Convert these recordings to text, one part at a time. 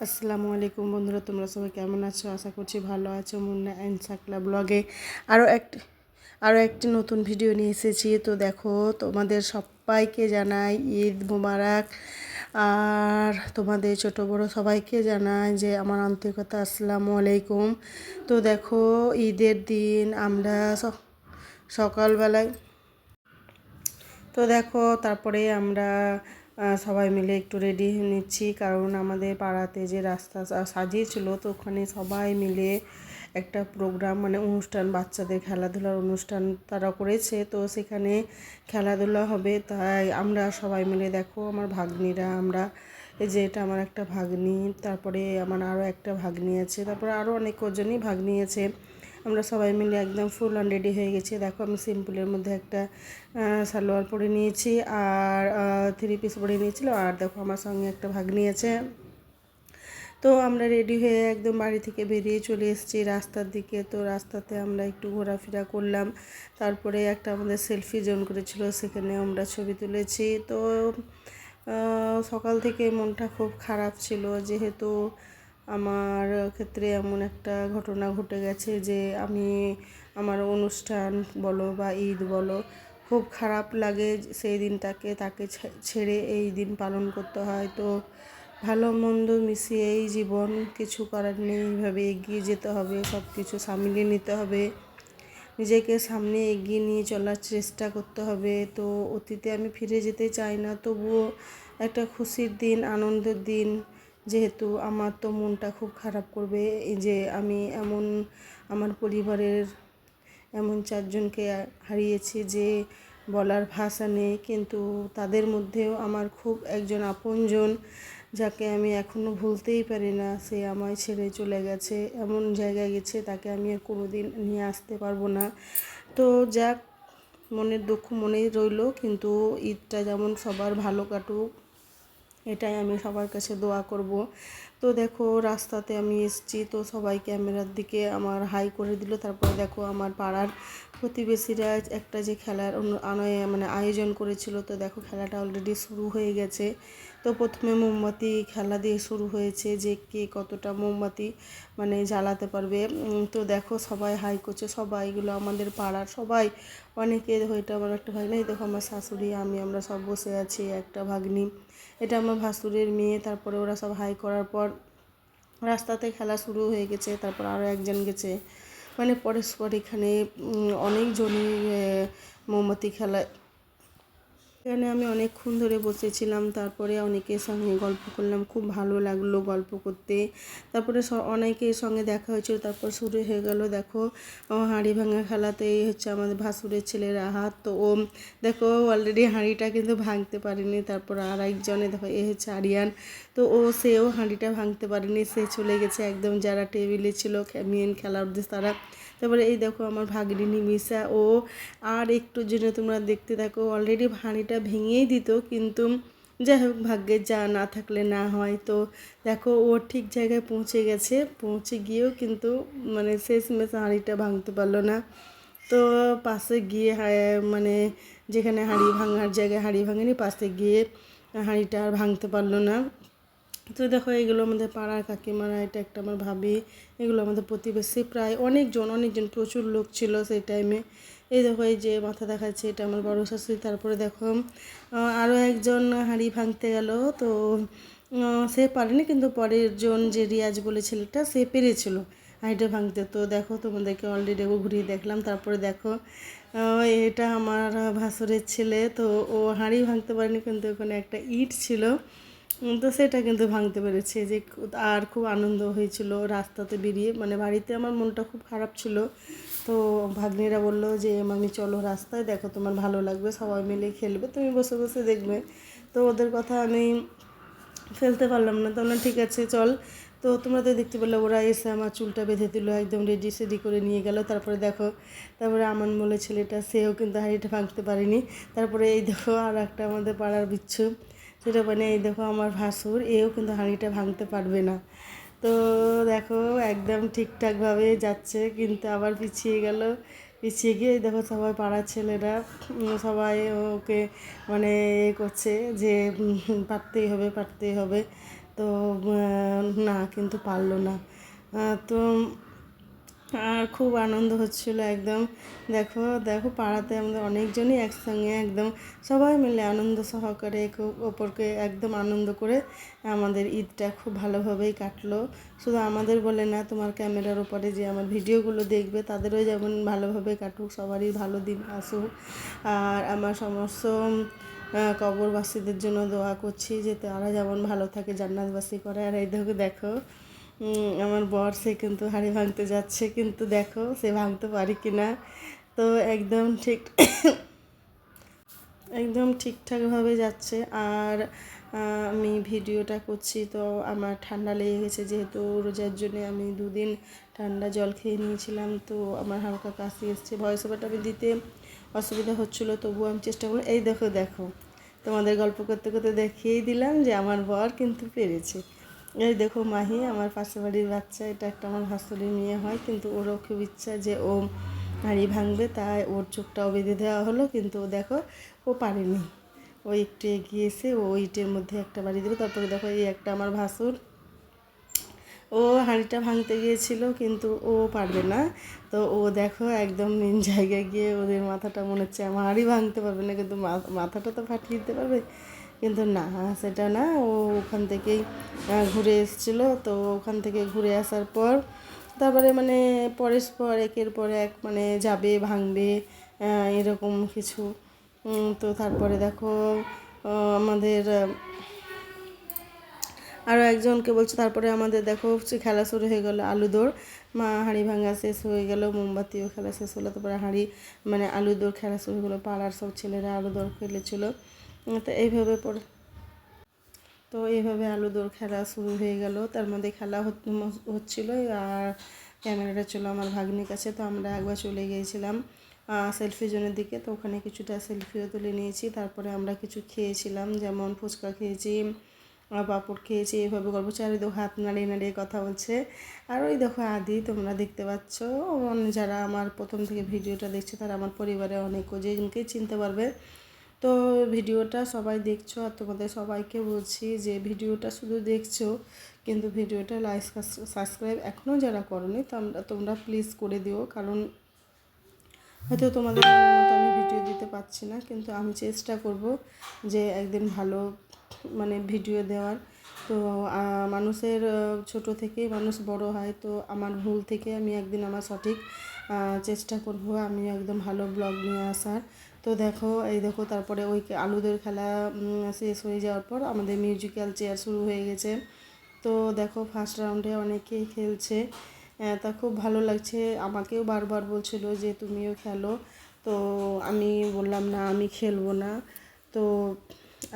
আসসালামু আলাইকুম বন্ধুরা, তোমরা সবাই কেমন আছো? আশা করছি ভালো আছো। মুন্না অ্যান্ড সাকলা ব্লগে আরও একটি নতুন ভিডিও নিয়ে এসেছি। তো দেখো, তোমাদের সবাইকে জানাই ঈদ মুবারক। আর তোমাদের ছোট বড় সবাইকে জানাই যে আমার আন্তরিকতা আসসালামু আলাইকুম। তো দেখো, ঈদের দিন আমরা সকালবেলায় তারপরে আমরা সবাই মিলে একটু রেডি নিচ্ছি, কারণ আমাদের পাড়াতে যে রাস্তা সাজিয়েছিল, তো ওখানে সবাই মিলে একটা প্রোগ্রাম মানে অনুষ্ঠান, বাচ্চাদের খেলাধুলার অনুষ্ঠান তারা করেছে। তো সেখানে খেলাধুলা হবে, তাই আমরা সবাই মিলে দেখো, আমার ভাগ্নিরা, আমরা এই যে এটা আমার একটা ভাগ্নি, তারপরে আমার আরও একটা ভাগ্নি আছে, তারপরে আরও অনেক কজনই ভাগ নিয়েছে। আমরা সবাই মিলে একদম ফুল অন রেডি হয়ে গেছি। দেখো, আমি সিম্পলের মধ্যে একটা সালোয়ার পরে নিয়েছি আর 3 পিস পরে নিয়েছিল। আর দেখো, আমার সঙ্গে একটা ভাগ্নি আছে। তো আমরা রেডি হয়ে একদম বাড়ি থেকে বেরিয়ে চলে এসেছি রাস্তার দিকে। তো রাস্তাতে আমরা একটু ঘোরাফেরা করলাম, তারপরে একটা আমাদের সেলফি জোন করেছিল, সেখানে আমরা ছবি তুলেছি। তো সকাল থেকে মনটা খুব খারাপ ছিল, যেহেতু আমার ক্ষেত্রে এমন একটা ঘটনা ঘটে গেছে যে আমি আমার অনুষ্ঠান বলো বা ঈদ বলো, খুব খারাপ লাগে সেই দিনটাকে, তাকে ছেড়ে এই দিন পালন করতে হয়। তো ভালো মন্দ মিশিয়েই জীবন, কিছু করার নেই, এইভাবে এগিয়ে যেতে হবে, সব কিছু সামলে নিতে হবে, নিজেকে সামনে এগিয়ে নিয়ে চলার চেষ্টা করতে হবে। তো অতীতে আমি ফিরে যেতে চাই না, তবুও একটা খুশির দিন, আনন্দের দিন, যেহেতু আমার তো মনটা খুব খারাপ করবে এই যে আমি আমার পরিবারের এমন 4জনকে হারিয়েছি যে বলার ভাষা নেই। কিন্তু তাদের মধ্যেও আমার খুব একজন আপনজন, যাকে আমি এখনও ভুলতেই পারি না, সে আমায় ছেড়ে চলে গেছে, এমন জায়গায় গেছে, তাকে আমি আর কোনোদিন নিয়ে আসতে পারবো না। তো যাক, মনের দুঃখ মনেই রইল, কিন্তু ঈদটা যেমন সবার ভালো কাটুক, এটাই আমি সবার কাছে দোয়া করব। তো দেখো, রাস্তাতে আমি এসেছি, তো সবাই ক্যামেরার দিকে আমার হাই করে দিল। তারপরে দেখো, আমার পাড়ার প্রতিবেশীরা একটা যে খেলার মানে আয়োজন করেছিল, তো দেখো খেলাটা অলরেডি শুরু হয়ে গেছে। তো প্রথমে মোমবাতি খেলা দিয়ে শুরু হয়েছে, যে কে কতটা মোমবাতি মানে জ্বালাতে পারবে। তো দেখো, সবাই হাই করছে, সবাইগুলো আমাদের পাড়ার সবাই, অনেকে। দেখো, এটা আমার একটা ভাগ্নি, দেখো আমার শাশুড়ি, আমরা সব বসে আছি, একটা ভাগ্নি, এটা আমার ভাসুরের মেয়ে। তারপরে ওরা সব হাই করার পর রাস্তাতে খেলা শুরু হয়ে গেছে। তারপর আরও একজন গেছে, মানে পরস্পর এখানে অনেকজনই মোমবাতি খেলা, এখানে আমি অনেকক্ষণ ধরে বসেছিলাম, তারপরে অনেকের সঙ্গে গল্প করলাম, খুব ভালো লাগলো গল্প করতে। তারপরে অনেকের সঙ্গে দেখা হয়েছিল। তারপর শুরু হয়ে গেল দেখো হাঁড়ি ভাঙা খেলাতেই হচ্ছে আমাদের ভাসুরের ছেলের হাত। তো ও দেখো অলরেডি হাঁড়িটা কিন্তু ভাঙতে পারেনি। তারপর আর একজনে দেখো, এ হচ্ছে আরিয়ান, তো সেও হাঁড়িটা ভাঙতে পারেনি, সে চলে গেছে একদম যারা টেবিলে ছিল মেন খেলার উদ্দেশ্যে তারা। তারপরে এই দেখো আমার ভাগ্নি মিশা, ও আর একটু জন্য তোমরা দেখতে থাকো, অলরেডি হাঁড়িটা ভেঙেই দিত, কিন্তু যাই হোক, ভাগ্যে যা না থাকলে না হয়। তো দেখো, ও ঠিক জায়গায় পৌঁছে গেছে, পৌঁছে গিয়েও কিন্তু মানে শেষমেশ হাঁড়িটা ভাঙতে পারলো না। তো পাশে গিয়ে মানে যেখানে হাঁড়ি ভাঙার জায়গায় হাঁড়ি ভাঙেনি, পাশে গিয়ে হাঁড়িটা আর ভাঙতে পারলো না। তো দেখো, এগুলো আমাদের পাড়ার কাকিমারা, এটা একটা আমার ভাবি, এগুলো আমাদের প্রতিবেশী, প্রায় অনেকজন প্রচুর লোক ছিল সেই টাইমে। এই দেখো, এই যে মাথা দেখাচ্ছে, এটা আমার বড় শাশুড়ি। তারপরে দেখো আরও একজন হাঁড়ি ভাঙতে গেল, তো সে পারেনি, কিন্তু পরের জন যে রিয়াজ বলে ছেলেটা, সে পেরেছিল হাঁড়িটা ভাঙতে। তো দেখো, তোমাদেরকে অলরেডি ঘুরিয়ে দেখলাম। তারপরে দেখো এটা আমার ভাসুরের ছেলে, তো ও হাঁড়ি ভাঙতে পারেনি, কিন্তু ওখানে একটা ইট ছিল, তো সেটা কিন্তু ভাঙতে পেরেছে। যে আর খুব আনন্দ হয়েছিল রাস্তাতে বেরিয়ে, মানে বাড়িতে আমার মনটা খুব খারাপ ছিল। তো ভাগ্নিরা বললো যে মামি চলো রাস্তায়, দেখো তোমার ভালো লাগবে, সবাই মিলে খেলবে, তুমি বসে বসে দেখবে। তো ওদের কথা আমি ফেলতে পারলাম না, তো না ঠিক আছে চল। তো তোমরা তো দেখতে পেলে, ওরা এসে আমার চুলটা বেঁধে দিল, একদম রেডি সেডি করে নিয়ে গেল। তারপরে দেখো, তারপরে আমার বলে ছেলেটা, সেও কিন্তু হাঁড়িটা ভাঙতে পারেনি। তারপরে এই দেখো আর একটা আমাদের পাড়ার বিচ্ছু, সেটা মানে এই দেখো আমার ভাসুর, এও কিন্তু হাঁড়িটা ভাঙতে পারবে না। তো দেখো একদম ঠিকঠাকভাবে যাচ্ছে, কিন্তু আবার পিছিয়ে গেল। পিছিয়ে গিয়ে দেখো সবাই পাড়ার ছেলেরা সবাই ওকে মানে করছে যে পারতেই হবে, পারতেই হবে। তো না, কিন্তু পারলো না। তো আর খুব আনন্দ হচ্ছিলো একদম। দেখো দেখো পাড়াতে আমাদের অনেকজনই একসঙ্গে একদম সবাই মিলে আনন্দ সহকারে ওপরকে একদম আনন্দ করে আমাদের ঈদটা খুব ভালোভাবেই কাটলো। শুধু আমাদের বলে না, তোমার ক্যামেরার ওপরে যে আমার ভিডিওগুলো দেখবে তাদেরও যেমন ভালোভাবে কাটুক, সবারই ভালো দিন আসুক। আর আমার সমস্ত কবরবাসীদের জন্য দোয়া করছি যে তারা যেমন ভালো থাকে, জান্নাতবাসী করে। আর এই দেখো দেখো আমার বর সে কিন্তু হাঁড়ি ভাঙতে যাচ্ছে, কিন্তু দেখো সে ভাঙতে পারে কি না। তো একদম ঠিকঠাকভাবে যাচ্ছে। আর আমি ভিডিওটা করছি, তো আমার ঠান্ডা লেগে গেছে, যেহেতু রোজার জন্যে আমি 2 দিন ঠান্ডা জল খেয়ে নিয়েছিলাম। তো আমার হালকা কাশি এসছে, ভয়েস ওভারটা আমি দিতে অসুবিধা হচ্ছিলো, তবুও আমি চেষ্টা করলাম। এই দেখো দেখো তোমাদের গল্প করতে করতে দেখিয়েই দিলাম যে আমার বর কিন্তু পেরেছে। এই দেখো মাহি, আমার পাশের বাড়ির বাচ্চা, এটা একটা আমার ভাসুরের মেয়ে হয়, কিন্তু ওরও খুব ইচ্ছা যে ও হাঁড়ি ভাঙবে, তাই ওর চোখটাও বেঁধে দেওয়া হলো, কিন্তু ও দেখো ও পারেনি। ও একটু এগিয়েছে, ও ইটের মধ্যে একটা বাড়ি দেবে। তারপরে দেখো এই একটা আমার ভাসুর, ও হাঁড়িটা ভাঙতে গিয়েছিল, কিন্তু ও পারবে না। তো ও দেখো একদম মেন জায়গায় গিয়ে ওদের মাথাটা মনে হচ্ছে আমার হাঁড়ি ভাঙতে পারবে না, কিন্তু মাথাটা তো ফাটিয়ে দিতে পারবে, কিন্তু না, সেটা না। ও ওখান থেকেই ঘুরে এসেছিলো। তো ওখান থেকে ঘুরে আসার পর তারপরে মানে পরের পর একের পর এক মানে যাবে ভাঙবে, এরকম কিছু। তো তারপরে দেখো আমাদের আরও একজনকে বলছে। তারপরে আমাদের দেখো খেলা শুরু হয়ে গেলো, আলু দৌড়। হাঁড়ি ভাঙা শেষ হয়ে গেল, মোমবাতিও খেলা শেষ হলো, তারপরে হাঁড়ি মানে আলু দৌড় খেলা শুরু হলো। পাড়ার সব ছেলেরা আলু দৌড় খেলেছিল। তো এইভাবে আলু দৌড় খেলা শুরু হয়ে গেল। তার মধ্যে খেলা হচ্ছিলো, আর ক্যামেরাটা ছিল আমার ভাগ্নির কাছে। তো আমরা একবার চলে গিয়েছিলাম সেলফি জোনের দিকে, তো ওখানে কিছুটা সেলফিও তুলে নিয়েছি। তারপরে আমরা কিছু খেয়েছিলাম, যেমন ফুচকা খেয়েছি, পাঁপড় খেয়েছি। এইভাবে গল্প চারিদিকে হাত নাড়িয়ে নাড়িয়ে কথা বলছে। আর ওই দেখো আদি, তোমরা দেখতে পাচ্ছ। যারা আমার প্রথম থেকে ভিডিওটা দেখছে তারা আমার পরিবারে অনেক যেজনকেই চিনতে পারবে। তো ভিডিওটা সবাই দেখছো, আর তোমাদের সবাইকে বলছি যে ভিডিওটা শুধু দেখছো, কিন্তু ভিডিওটা লাইক সাবস্ক্রাইব এখনও যারা করোনি তোমরা প্লিজ করে দিও। কারণ হয়তো তোমাদের মনের মতো আমি ভিডিও দিতে পারছি না, কিন্তু আমি চেষ্টা করব যে একদিন ভালো মানে ভিডিও দেওয়ার। তো মানুষের ছোট থেকেই মানুষ বড় হয়, তো আমার ভুল থেকে আমি একদিন আমার সঠিক চেষ্টা করব আমি একদম ভালো ব্লগ নিয়ে আসার। তো দেখো এই দেখো তারপরে ওই আলুদের খেলা শেষ হয়ে যাওয়ার পর আমাদের মিউজিক্যাল চেয়ার শুরু হয়ে গেছে। তো দেখো ফার্স্ট রাউন্ডে অনেকেই খেলছে, তা খুব ভালো লাগছে। আমাকেও বারবার বলছিল যে তুমিও খেলো, তো আমি বললাম না আমি খেলবো না। তো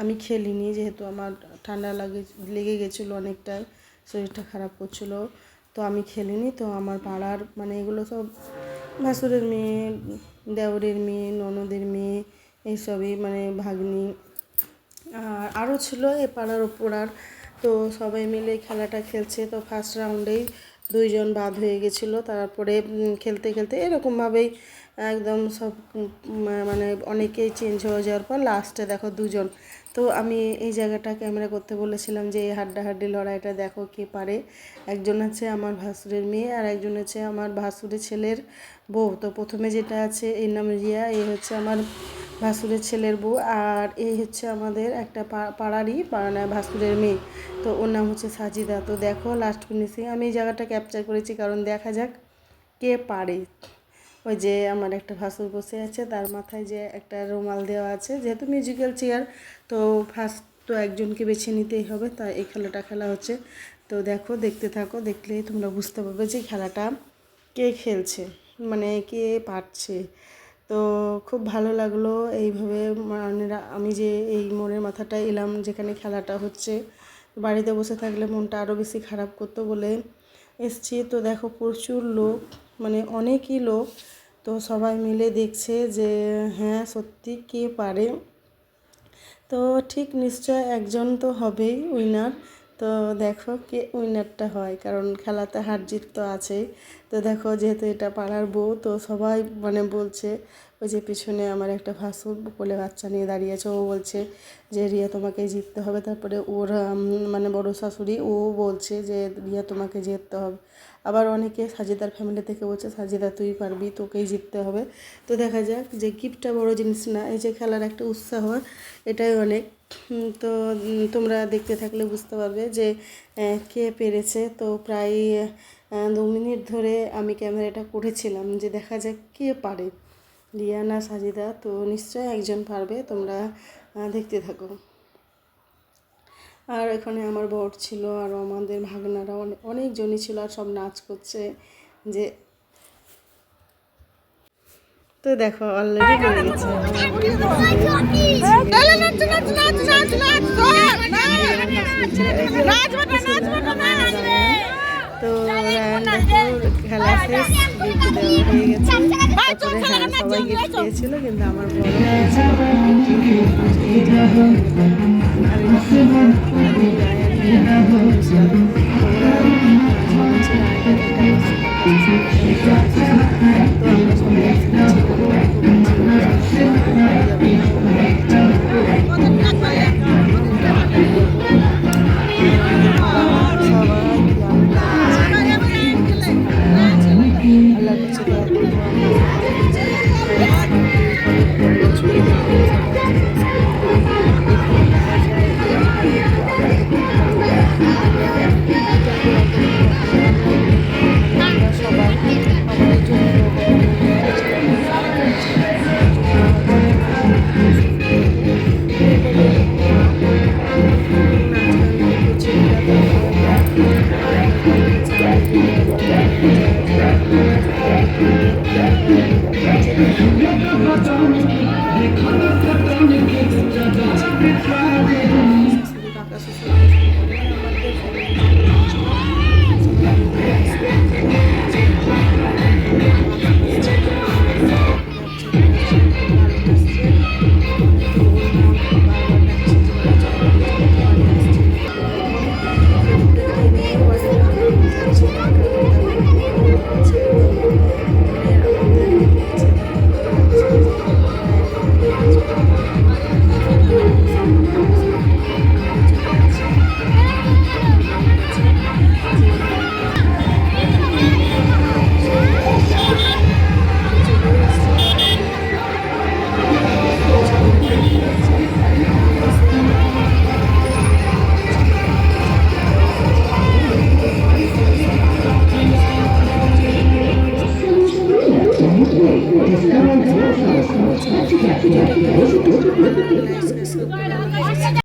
আমি খেলিনি, যেহেতু আমার ঠান্ডা লেগে গেছিলো অনেকটা, শরীরটা খারাপ করছিলো, তো আমি খেলিনি। তো আমার পাড়ার মানে এগুলো সব ভাসুরের মেয়ে, দেওরের মেয়ে, ননদের মেয়ে, এইসবই মানে ভাগ্নি আর আরও ছিল এ পাড়ার ওপরার। তো সবাই মিলে খেলাটা খেলছে। তো ফার্স্ট রাউন্ডেই 2জন বাদ হয়ে গেছিলো। তারপরে খেলতে খেলতে এরকমভাবেই একদম সব মানে অনেকেই চেঞ্জ হয়ে যাওয়ার পর লাস্টে দেখো 2জন। তো আমি এই জায়গাটা ক্যামেরা করতে বলেছিলাম যে এই হাড্ডাহাড্ডি লড়াইটা দেখো কে পারে। একজন আছে আমার ভাসুরের মেয়ে, আর একজন হচ্ছে আমার ভাসুরের ছেলের বউ। তো প্রথমে যেটা আছে এর নাম রিয়া, এই হচ্ছে আমার ভাসুরের ছেলের বউ, আর এই হচ্ছে আমাদের একটা পাড়ারই ভাসুরের মেয়ে, তো ওর নাম হচ্ছে সাজিদা। তো দেখো লাস্ট ফিনিশিং আমি এই জায়গাটা ক্যাপচার করেছি, কারণ দেখা যাক কে পারে। ওই যে আমার একটা ভাসুর বসে আছে, তার মাথায় যে একটা রুমাল দেওয়া আছে, যেহেতু মিউজিক্যাল চেয়ার, তো ফার্স্ট তো একজনকে বেছে নিতেই হবে, তাই এই খেলাটা খেলা হচ্ছে। তো দেখো দেখতে থাকো, দেখলেই তোমরা বুঝতে পারবে যে খেলাটা কে খেলছে মানে কে পারছে। তো খুব ভালো লাগলো এইভাবে মানে আমি যে এই মোড়ের মাথাটায় এলাম যেখানে খেলাটা হচ্ছে। বাড়িতে বসে থাকলে মনটা আরও বেশি খারাপ করতো বলে এসছি। তো দেখো প্রচুর লোক, মানে অনেকই লোক, তো সবাই মিলে দেখছে যে হ্যাঁ সত্যি কে পারে। তো ঠিক নিশ্চয় একজন তো হবেই উইনার। তো দেখো কে উইনারটা হয়, কারণ খেলাতে হার জিত তো আছেই। তো দেখো যেহেতু এটা পাড়ার বউ, তো সবাই মানে বলছে, ওই যে পিছনে আমার একটা ভাসুর কোলে বাচ্চা নিয়ে দাঁড়িয়েছে, ও বলছে যে রিয়া তোমাকে জিততে হবে। তারপরে ওর মানে বড় শাশুড়ি ও বলছে যে রিয়া তোমাকে জিততে হবে। আবার অনেকে সাজিদার ফ্যামিলি থেকে বলছে সাজিদা তুই পারবি, তোকেই জিততে হবে। তো দেখা যাক, যে গিফটটা বড় জিনিস না, এই যে খেলার একটা উৎসাহ, এটাই অনেক। তো তোমরা দেখতে থাকলে বুঝতে পারবে যে কে পেরেছে। তো প্রায় 2 মিনিট ধরে আমি ক্যামেরাটা করেছিলাম যে দেখা যাক কে পারে, রিয়া না সাজিদা। তো নিশ্চয়ই একজন পারবে, তোমরা দেখতে থাকো। আর এখানে আমার বর ছিল, আর আমাদের ভাগনারা অনেকজনই ছিল, আর সব নাচ করছে যে। তো দেখো অলরেডি হয়ে গেছে। তো খেলা শেষ, গিফট দেওয়া হয়ে গেছে। তারপরে হ্যাঁ সবাই গিফট পেয়েছিল, কিন্তু আমার বড় পেয়েছিল।